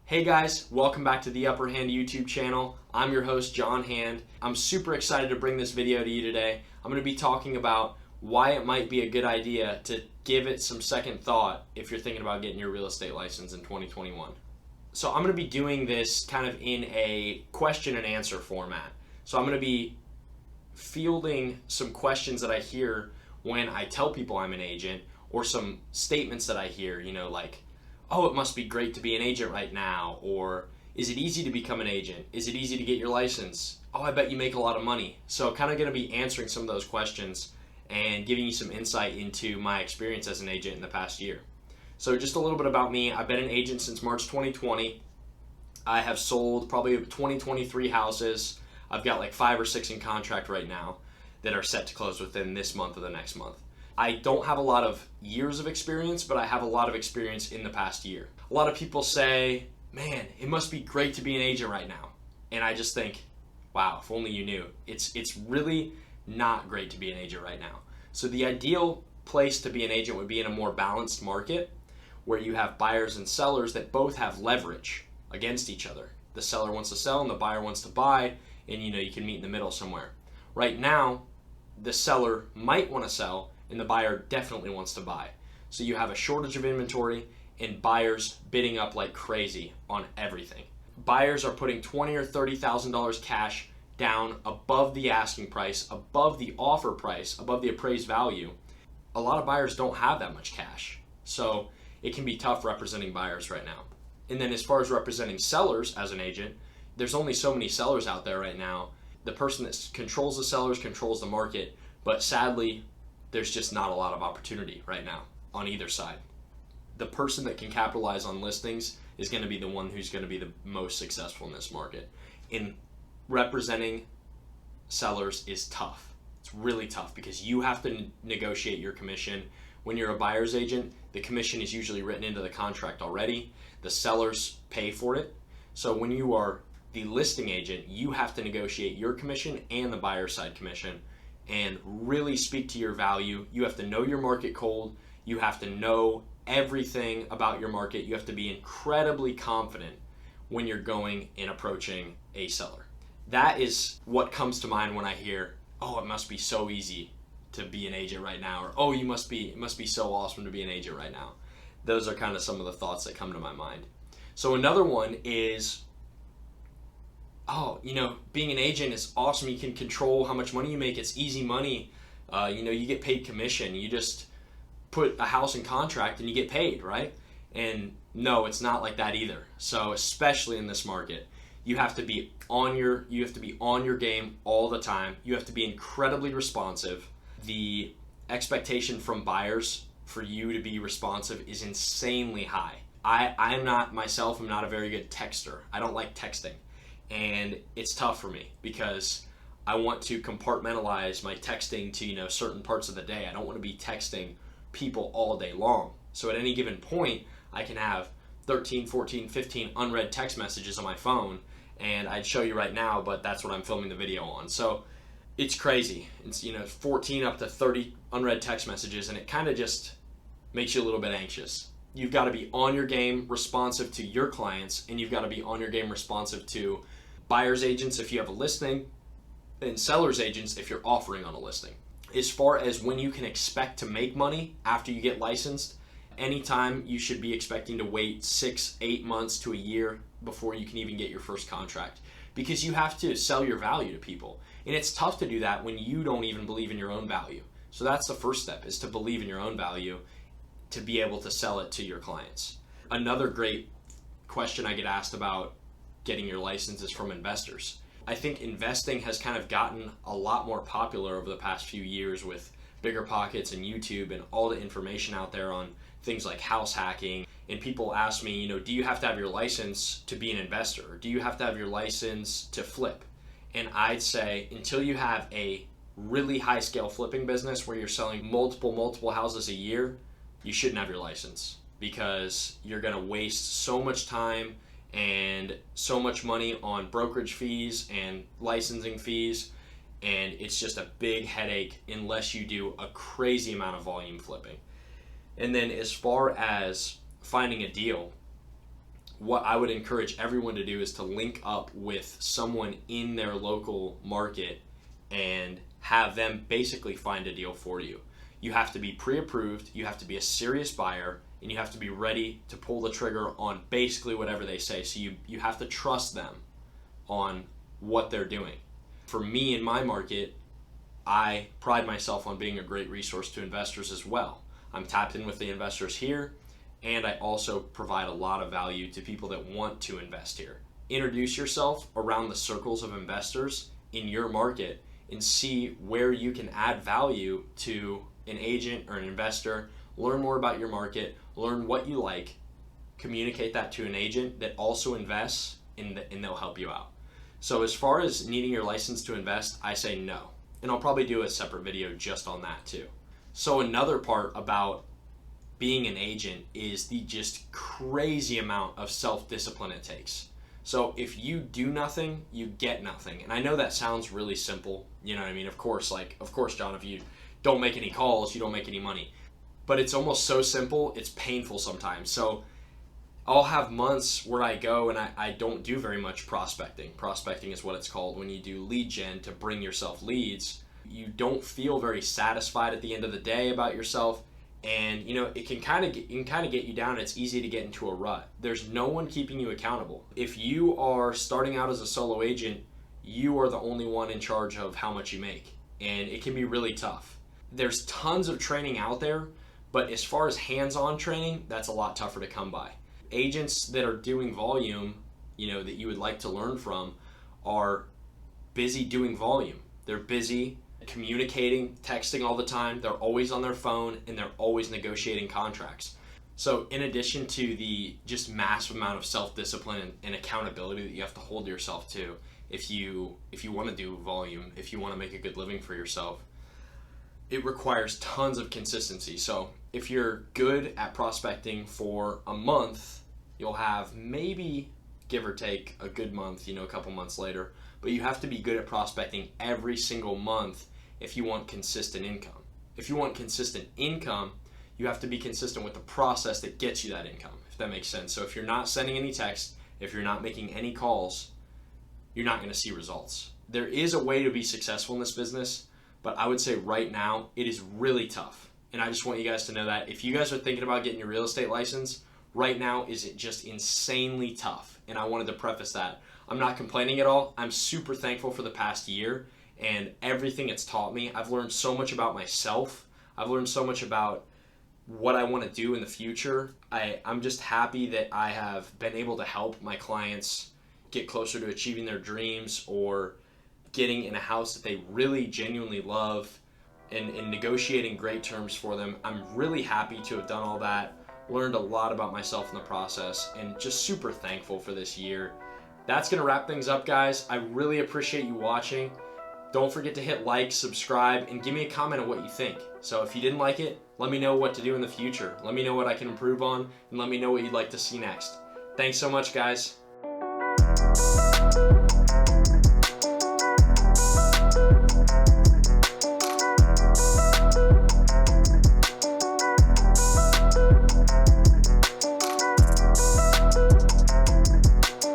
Hey guys, welcome back to the Upper Hand YouTube channel. I'm your host, John Hand. I'm super excited to bring this video to you today. I'm going to be talking about why it might be a good idea to give it some second thought if you're thinking about getting your real estate license in 2021. So I'm going to be doing this kind of in a question and answer format. So I'm going to be fielding some questions that I hear when I tell people I'm an agent, or some statements that I hear, like, oh, it must be great to be an agent right now, or is it easy to become an agent? Is it easy to get your license? Oh, I bet you make a lot of money. So kind of going to be answering some of those questions and giving you some insight into my experience as an agent in the past year. So just a little bit about me. I've been an agent since March 2020. I have sold probably 23 houses. I've got like 5 or 6 in contract right now that are set to close within this month or the next month. I don't have a lot of years of experience, but I have a lot of experience in the past year. A lot of people say, man, it must be great to be an agent right now. And I just think, wow, if only you knew. It's really not great to be an agent right now. So the ideal place to be an agent would be in a more balanced market where you have buyers and sellers that both have leverage against each other. The seller wants to sell and the buyer wants to buy, and you can meet in the middle somewhere. Right now, the seller might want to sell and the buyer definitely wants to buy. So you have a shortage of inventory and buyers bidding up like crazy on everything. Buyers are putting $20,000 or $30,000 cash down above the asking price, above the offer price, above the appraised value. A lot of buyers don't have that much cash. So it can be tough representing buyers right now. And then as far as representing sellers as an agent, there's only so many sellers out there right now. The person that controls the sellers controls the market, but sadly, there's just not a lot of opportunity right now on either side. The person that can capitalize on listings is going to be the one who's going to be the most successful in this market. And representing sellers is tough. It's really tough because you have to negotiate your commission. When you're a buyer's agent, the commission is usually written into the contract already. The sellers pay for it. So when you are the listing agent, you have to negotiate your commission and the buyer's side commission and really speak to your value. You have to know your market cold. You have to know everything about your market. You have to be incredibly confident when you're going and approaching a seller. That is what comes to mind when I hear, oh, it must be so easy to be an agent right now, or oh, it must be so awesome to be an agent right now. Those are kind of some of the thoughts that come to my mind. So another one is, oh, being an agent is awesome. You can control how much money you make. It's easy money. You get paid commission. You just put a house in contract and you get paid, right? And no, it's not like that either. So especially in this market, you have to be on your game all the time. You have to be incredibly responsive. The expectation from buyers for you to be responsive is insanely high. I'm not a very good texter. I don't like texting. And it's tough for me because I want to compartmentalize my texting to certain parts of the day. I don't want to be texting people all day long. So at any given point, I can have 13, 14, 15 unread text messages on my phone, and I'd show you right now, but that's what I'm filming the video on. So it's crazy. It's 14 up to 30 unread text messages, and it kind of just makes you a little bit anxious. You've got to be on your game, responsive to your clients, and you've got to be on your game, responsive to buyer's agents if you have a listing, and seller's agents if you're offering on a listing. As far as when you can expect to make money after you get licensed, anytime you should be expecting to wait 6-8 months to a year before you can even get your first contract, because you have to sell your value to people. And it's tough to do that when you don't even believe in your own value. So that's the first step, is to believe in your own value to be able to sell it to your clients. Another great question I get asked about getting your license is from investors. I think investing has kind of gotten a lot more popular over the past few years with BiggerPockets and YouTube and all the information out there on things like house hacking. And people ask me, do you have to have your license to be an investor? Or do you have to have your license to flip? And I'd say until you have a really high scale flipping business where you're selling multiple houses a year, you shouldn't have your license, because you're going to waste so much time and so much money on brokerage fees and licensing fees, and it's just a big headache unless you do a crazy amount of volume flipping. And then as far as finding a deal, what I would encourage everyone to do is to link up with someone in their local market and have them basically find a deal for you. You have to be pre-approved, you have to be a serious buyer, and you have to be ready to pull the trigger on basically whatever they say. So you have to trust them on what they're doing. For me in my market, I pride myself on being a great resource to investors as well. I'm tapped in with the investors here, and I also provide a lot of value to people that want to invest here. Introduce yourself around the circles of investors in your market and see where you can add value to an agent or an investor. Learn more about your market, learn what you like, communicate that to an agent that also invests, and they'll help you out. So as far as needing your license to invest, I say no. And I'll probably do a separate video just on that too. So another part about being an agent is the just crazy amount of self-discipline it takes. So if you do nothing, you get nothing. And I know that sounds really simple, you know what I mean? Of course, John, if you don't make any calls, you don't make any money. But it's almost so simple, it's painful sometimes. So I'll have months where I go and I don't do very much prospecting. Prospecting is what it's called when you do lead gen to bring yourself leads. You don't feel very satisfied at the end of the day about yourself, and it can kind of get you down. It's easy to get into a rut. There's no one keeping you accountable. If you are starting out as a solo agent, you are the only one in charge of how much you make, and it can be really tough. There's tons of training out there, but as far as hands-on training, that's a lot tougher to come by. Agents that are doing volume, that you would like to learn from, are busy doing volume. They're busy communicating, texting all the time. They're always on their phone, and they're always negotiating contracts. So in addition to the just massive amount of self-discipline and accountability that you have to hold yourself to, if you want to do volume, if you want to make a good living for yourself, it requires tons of consistency. So if you're good at prospecting for a month, you'll have maybe, give or take, a good month, a couple months later. But you have to be good at prospecting every single month if you want consistent income. If you want consistent income, you have to be consistent with the process that gets you that income, if that makes sense. So if you're not sending any texts, if you're not making any calls, you're not going to see results. There is a way to be successful in this business, but I would say right now it is really tough. And I just want you guys to know that if you guys are thinking about getting your real estate license, right now is just insanely tough. And I wanted to preface that. I'm not complaining at all. I'm super thankful for the past year and everything it's taught me. I've learned so much about myself. I've learned so much about what I want to do in the future. I'm just happy that I have been able to help my clients get closer to achieving their dreams or getting in a house that they really genuinely love and negotiating great terms for them. I'm really happy to have done all that, learned a lot about myself in the process, and just super thankful for this year. That's going to wrap things up, guys. I really appreciate you watching. Don't forget to hit like, subscribe, and give me a comment on what you think. So if you didn't like it, let me know what to do in the future. Let me know what I can improve on, and let me know what you'd like to see next. Thanks so much, guys.